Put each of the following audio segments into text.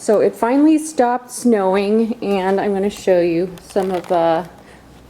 So it finally stopped snowing, and I'm going to show you some of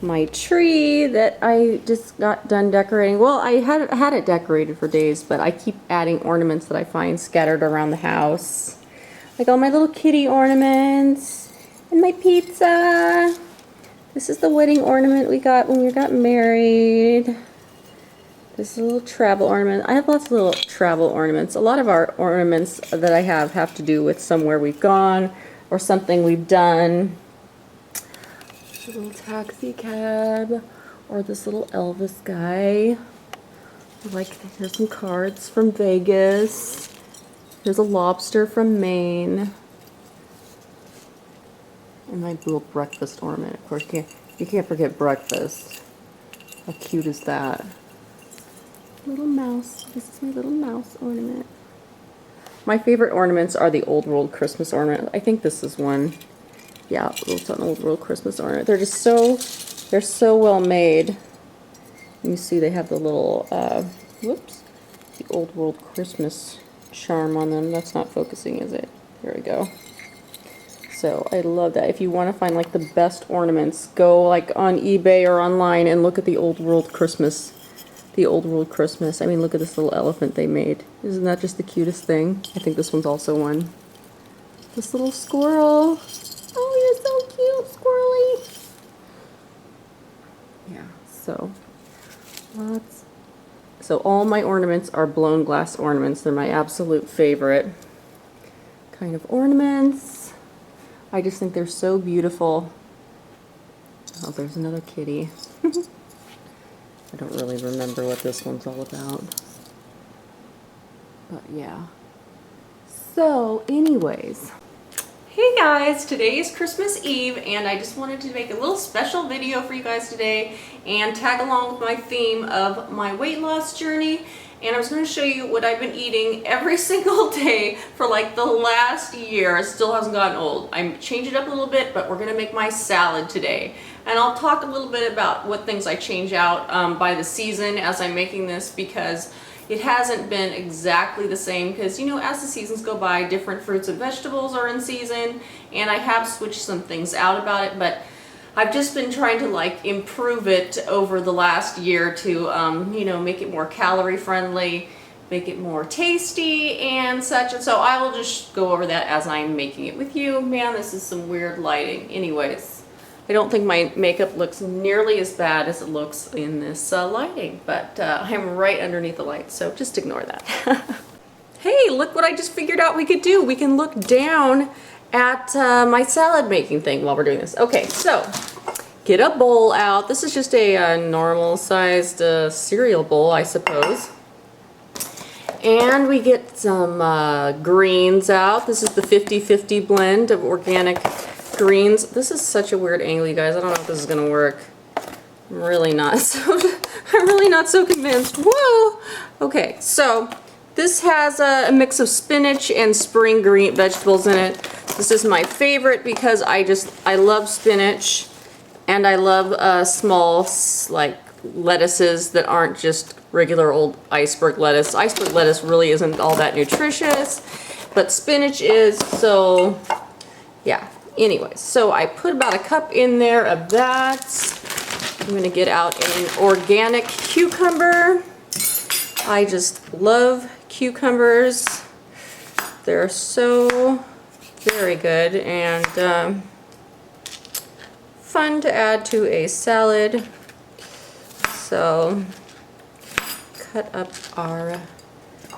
my tree that I just got done decorating. Well, I had it decorated for days, but I keep adding ornaments that I find scattered around the house. Like all my little kitty ornaments and my pizza. This is the wedding ornament we got when we got married. This is a little travel ornament. I have lots of little travel ornaments. A lot of our ornaments that I have to do with somewhere we've gone or something we've done. A little taxi cab, or this little Elvis guy. Like, here's some cards from Vegas. Here's a lobster from Maine. And my little breakfast ornament. Of course, you can't forget breakfast. How cute is that? Little mouse. This is my little mouse ornament. My favorite ornaments are the Old World Christmas ornament. I think this is one. Yeah, it's an Old World Christmas ornament. They're just so well made. You see they have the little, whoops, the Old World Christmas charm on them. That's not focusing, is it? There we go. So I love that. If you want to find like the best ornaments, go like on eBay or online and look at the Old World Christmas. The Old World Christmas. I mean, look at this little elephant they made. Isn't that just the cutest thing? I think this one's also one. This little squirrel. Oh, you're so cute, squirrely. Yeah, so lots. So all my ornaments are blown glass ornaments. They're my absolute favorite kind of ornaments. I just think they're so beautiful. Oh, there's another kitty. I don't really remember what this one's all about. But yeah. So anyways. Hey guys, today is Christmas Eve and I just wanted to make a little special video for you guys today and tag along with my theme of my weight loss journey. And I was going to show you what I've been eating every single day for like the last year. It still hasn't gotten old. I changed it up a little bit, but we're going to make my salad today. And I'll talk a little bit about what things I change out by the season as I'm making this, because it hasn't been exactly the same, because, you know, as the seasons go by, different fruits and vegetables are in season, and I have switched some things out about it, but I've just been trying to like improve it over the last year to, you know, make it more calorie friendly, make it more tasty and such. And so I will just go over that as I'm making it with you. Man, this is some weird lighting. Anyways, I don't think my makeup looks nearly as bad as it looks in this lighting, but I'm right underneath the light, so just ignore that. Hey, look what I just figured out we could do. We can look down at my salad making thing while we're doing this. Okay, so get a bowl out. This is just a normal sized cereal bowl, I suppose. And we get some greens out. This is the 50-50 blend of organic greens. This is such a weird angle, you guys. I don't know if this is gonna work. I'm really not so convinced. Whoa! Okay, so this has a mix of spinach and spring green vegetables in it. This is my favorite because I love spinach, and I love small like lettuces that aren't just regular old iceberg lettuce. Iceberg lettuce really isn't all that nutritious, but spinach is, so yeah. Anyways, so I put about a cup in there of that. I'm gonna get out an organic cucumber. I just love cucumbers. They're so very good and fun to add to a salad. So cut up our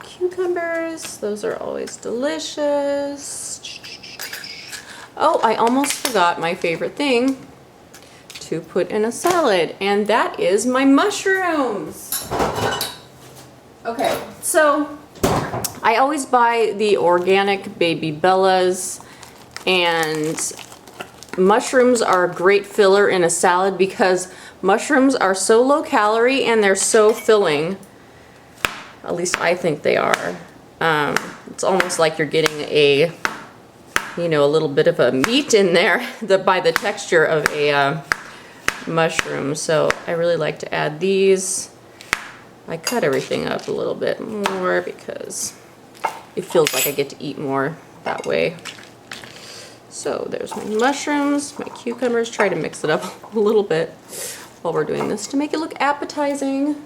cucumbers. Those are always delicious. Oh, I almost forgot my favorite thing to put in a salad, and that is my mushrooms. Okay, so I always buy the organic Baby Bellas, and mushrooms are a great filler in a salad because mushrooms are so low calorie and they're so filling. At least I think they are. It's almost like you're getting a, you know, a little bit of a meat in there by the texture of a mushroom. So I really like to add these. I cut everything up a little bit more because it feels like I get to eat more that way. So there's my mushrooms, my cucumbers. Try to mix it up a little bit while we're doing this to make it look appetizing.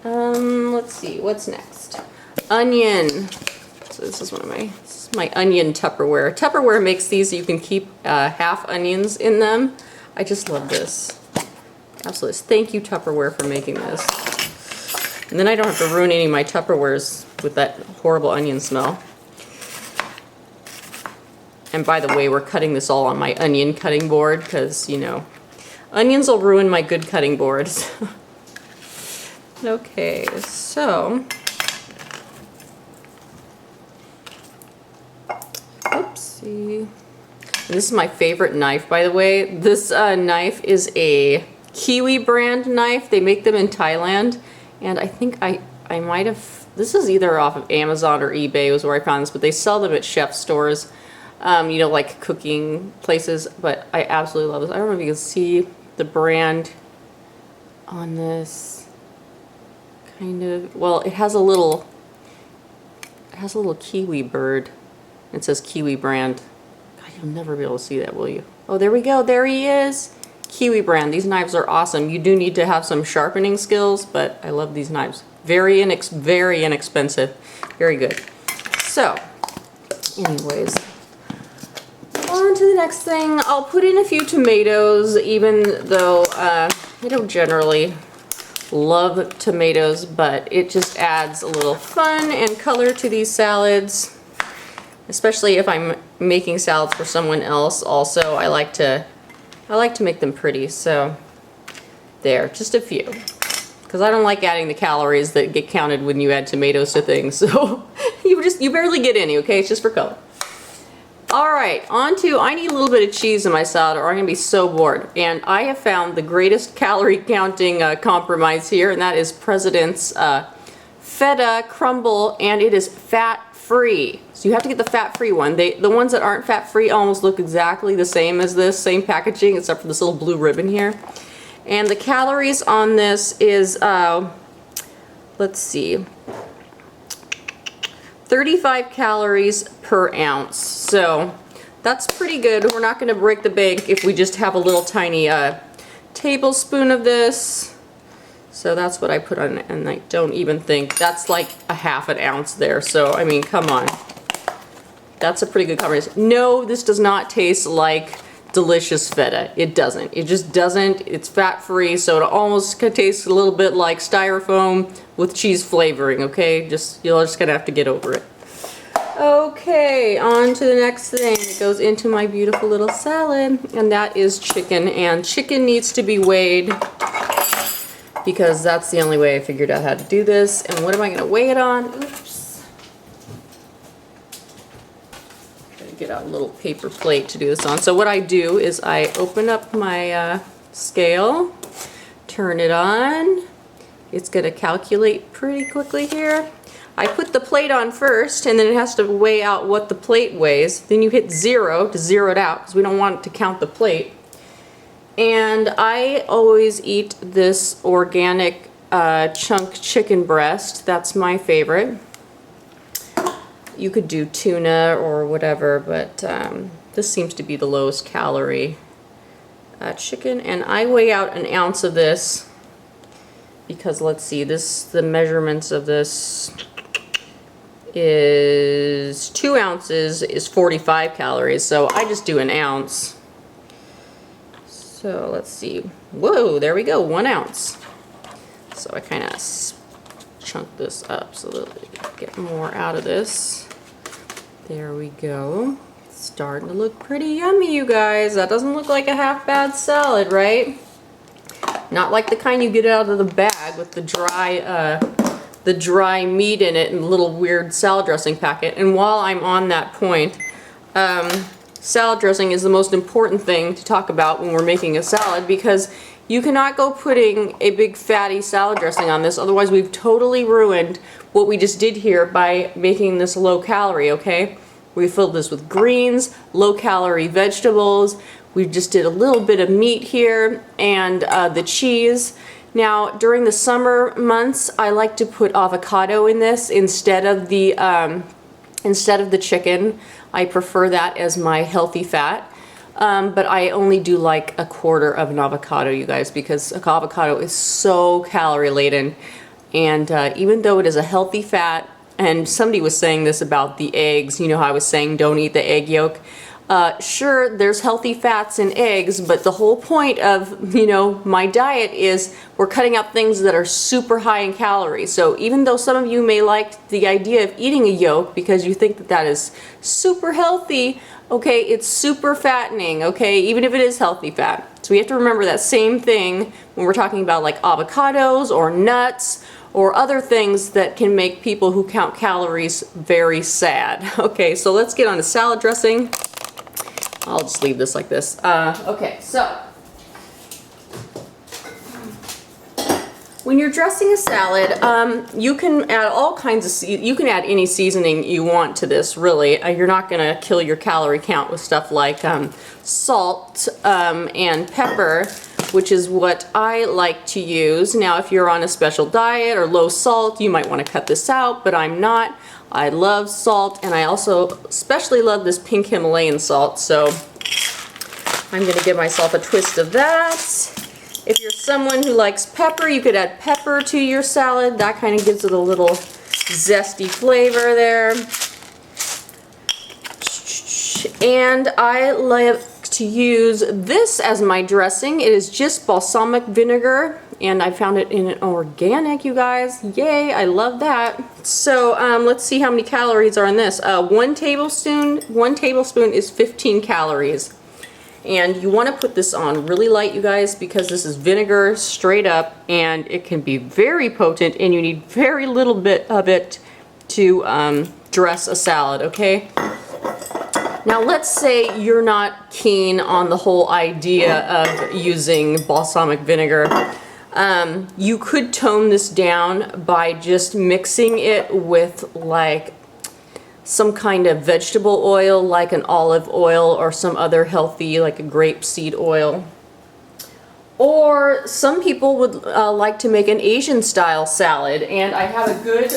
Let's see, what's next? Onion. So this is my onion Tupperware. Tupperware makes these so you can keep half onions in them. I just love this. Absolutely. Thank you, Tupperware, for making this. And then I don't have to ruin any of my Tupperwares with that horrible onion smell. And by the way, we're cutting this all on my onion cutting board because, you know, onions will ruin my good cutting boards. Okay, so, oopsie. This is my favorite knife, by the way. This knife is a Kiwi brand knife. They make them in Thailand, and I think I might have, this is either off of Amazon or eBay was where I found this, but they sell them at chef stores, you know, like cooking places, but I absolutely love this. I don't know if you can see the brand on this. Kind of, well, it has a little kiwi bird. It says Kiwi brand. God, you'll never be able to see that, will you? Oh, there we go. There he is. Kiwi brand. These knives are awesome. You do need to have some sharpening skills, but I love these knives. Very inexpensive. Very good. So, anyways, on to the next thing. I'll put in a few tomatoes, even though I don't generally love tomatoes, but it just adds a little fun and color to these salads, especially if I'm making salads for someone else. Also, I like to make them pretty, so there, just a few, because I don't like adding the calories that get counted when you add tomatoes to things. So you barely get any. Okay, it's just for color. Alright, on to, I need a little bit of cheese in my salad or I'm going to be so bored. And I have found the greatest calorie counting compromise here, and that is President's Feta Crumble, and it is fat free. So you have to get the fat free one. The ones that aren't fat free almost look exactly the same as this, same packaging, except for this little blue ribbon here. And the calories on this is, let's see, 35 calories per ounce, so that's pretty good. We're not going to break the bank if we just have a little tiny tablespoon of this. So that's what I put on, and I don't even think that's like a half an ounce there. So I mean, come on, that's a pretty good coverage. No, this does not taste like delicious feta. It doesn't. It just doesn't. It's fat free, so it almost tastes a little bit like styrofoam with cheese flavoring. Okay, you're just gonna have to get over it. Okay, on to the next thing. It goes into my beautiful little salad, and that is chicken. And chicken needs to be weighed because that's the only way I figured out how to do this. And what am I gonna weigh it on? Oops. Get out a little paper plate to do this on. So what I do is I open up my scale, turn it on. It's going to calculate pretty quickly here. I put the plate on first, and then it has to weigh out what the plate weighs. Then you hit 0 to zero it out because we don't want it to count the plate. And I always eat this organic chunk chicken breast. That's my favorite. You could do tuna or whatever, but this seems to be the lowest calorie chicken. And I weigh out an ounce of this because, let's see, the measurements of this is 2 ounces is 45 calories. So I just do an ounce. So let's see. Whoa, there we go, 1 ounce. So I kind of chunk this up so that we get more out of this. There we go. It's starting to look pretty yummy, you guys. That doesn't look like a half bad salad, right? Not like the kind you get out of the bag with the dry meat in it and a little weird salad dressing packet. And while I'm on that point, salad dressing is the most important thing to talk about when we're making a salad, because you cannot go putting a big fatty salad dressing on this, otherwise we've totally ruined what we just did here by making this low calorie, okay? We filled this with greens, low calorie vegetables, we just did a little bit of meat here, and the cheese. Now, during the summer months, I like to put avocado in this instead of the instead of the chicken. I prefer that as my healthy fat. But I only do like a quarter of an avocado, you guys, because avocado is so calorie laden. And even though it is a healthy fat, and somebody was saying this about the eggs, you know how I was saying don't eat the egg yolk. Sure, there's healthy fats in eggs, but the whole point of, you know, my diet is we're cutting out things that are super high in calories. So even though some of you may like the idea of eating a yolk because you think that that is super healthy, okay, it's super fattening, okay, even if it is healthy fat. So we have to remember that same thing when we're talking about like avocados or nuts or other things that can make people who count calories very sad. Okay, so let's get on to salad dressing. I'll just leave this like this. Okay, so when you're dressing a salad, you can add all kinds of, you can add any seasoning you want to this, really. You're not gonna kill your calorie count with stuff like salt and pepper, which is what I like to use. Now, if you're on a special diet or low salt, you might want to cut this out, but I'm not. I love salt, and I also especially love this pink Himalayan salt, so I'm going to give myself a twist of that. If you're someone who likes pepper, you could add pepper to your salad. That kind of gives it a little zesty flavor there. And I like to use this as my dressing. It is just balsamic vinegar, and I found it in an organic, you guys. Yay, I love that. So let's see how many calories are in this. One tablespoon is 15 calories. And you want to put this on really light, you guys, because this is vinegar straight up, and it can be very potent, and you need very little bit of it to dress a salad, okay? Now let's say you're not keen on the whole idea of using balsamic vinegar. You could tone this down by just mixing it with like some kind of vegetable oil, like an olive oil or some other healthy, like a grapeseed oil. Or some people would like to make an Asian style salad, and I have a good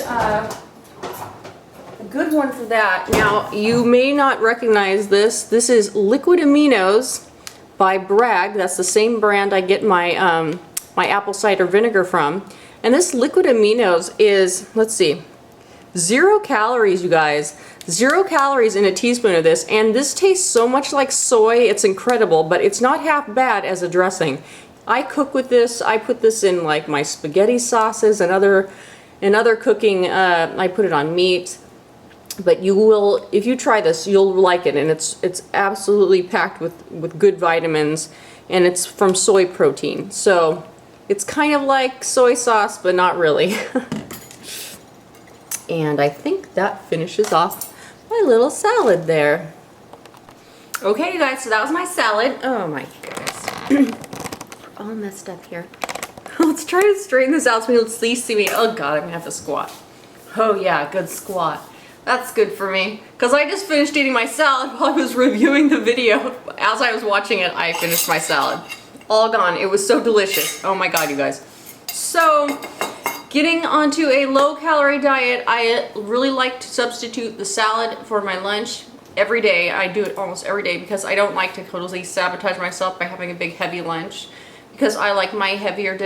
one for that. Now, you may not recognize this. This is Liquid Aminos by Bragg. That's the same brand I get my my apple cider vinegar from. And this Liquid Aminos is, let's see, 0 calories, you guys. 0 calories in a teaspoon of this, and this tastes so much like soy. It's incredible, but it's not half bad as a dressing. I cook with this. I put this in like my spaghetti sauces and other cooking. I put it on meat. But you will, if you try this, you'll like it, and it's absolutely packed with good vitamins, and it's from soy protein. So it's kind of like soy sauce, but not really. And I think that finishes off my little salad there. Okay, you guys, so that was my salad. Oh my goodness. All messed up here. Let's try to straighten this out so you'll at least see me. Oh god, I'm gonna have to squat. Oh yeah, good squat. That's good for me, because I just finished eating my salad while I was reviewing the video. As I was watching it, I finished my salad. All gone. It was so delicious. Oh my god, you guys. So, getting onto a low-calorie diet, I really like to substitute the salad for my lunch every day. I do it almost every day because I don't like to totally sabotage myself by having a big heavy lunch, because I like my heavier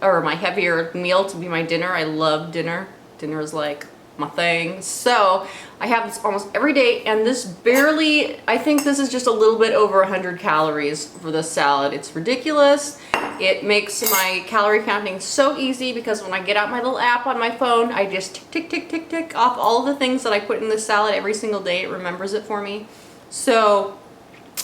my heavier meal to be my dinner. I love dinner. Dinner is like my thing. So I have this almost every day, and this barely, I think this is just a little bit over 100 calories for this salad. It's ridiculous. It makes my calorie counting so easy, because when I get out my little app on my phone, I just tick, tick, tick, tick off all the things that I put in this salad every single day. It remembers it for me. So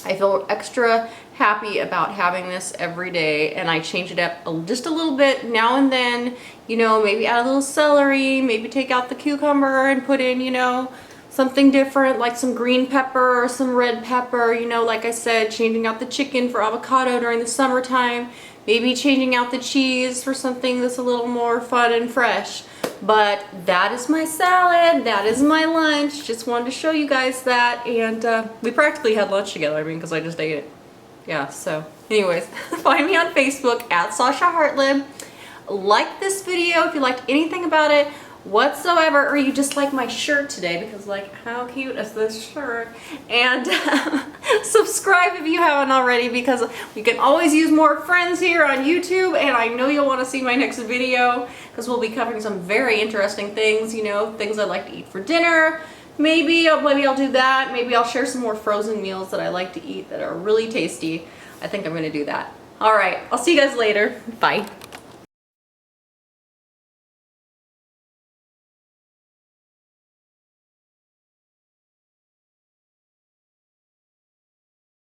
I feel extra happy about having this every day, and I change it up just a little bit now and then. You know, maybe add a little celery, maybe take out the cucumber and put in, you know, something different like some green pepper or some red pepper. You know, like I said, changing out the chicken for avocado during the summertime, maybe changing out the cheese for something that's a little more fun and fresh. But that is my salad, that is my lunch. Just wanted to show you guys that, and we practically had lunch together, I mean, because I just ate it. Yeah, so anyways, find me on Facebook at Sasha Hartleb. Like this video if you liked anything about it. whatsoever, or you just like my shirt today because like how cute is this shirt, and subscribe if you haven't already because we can always use more friends here on YouTube, and I know you'll want to see my next video because we'll be covering some very interesting things, you know, things I like to eat for dinner. Maybe I'll do that. Maybe I'll share some more frozen meals that I like to eat that are really tasty. I think I'm going to do that. All right, I'll see you guys later. Bye.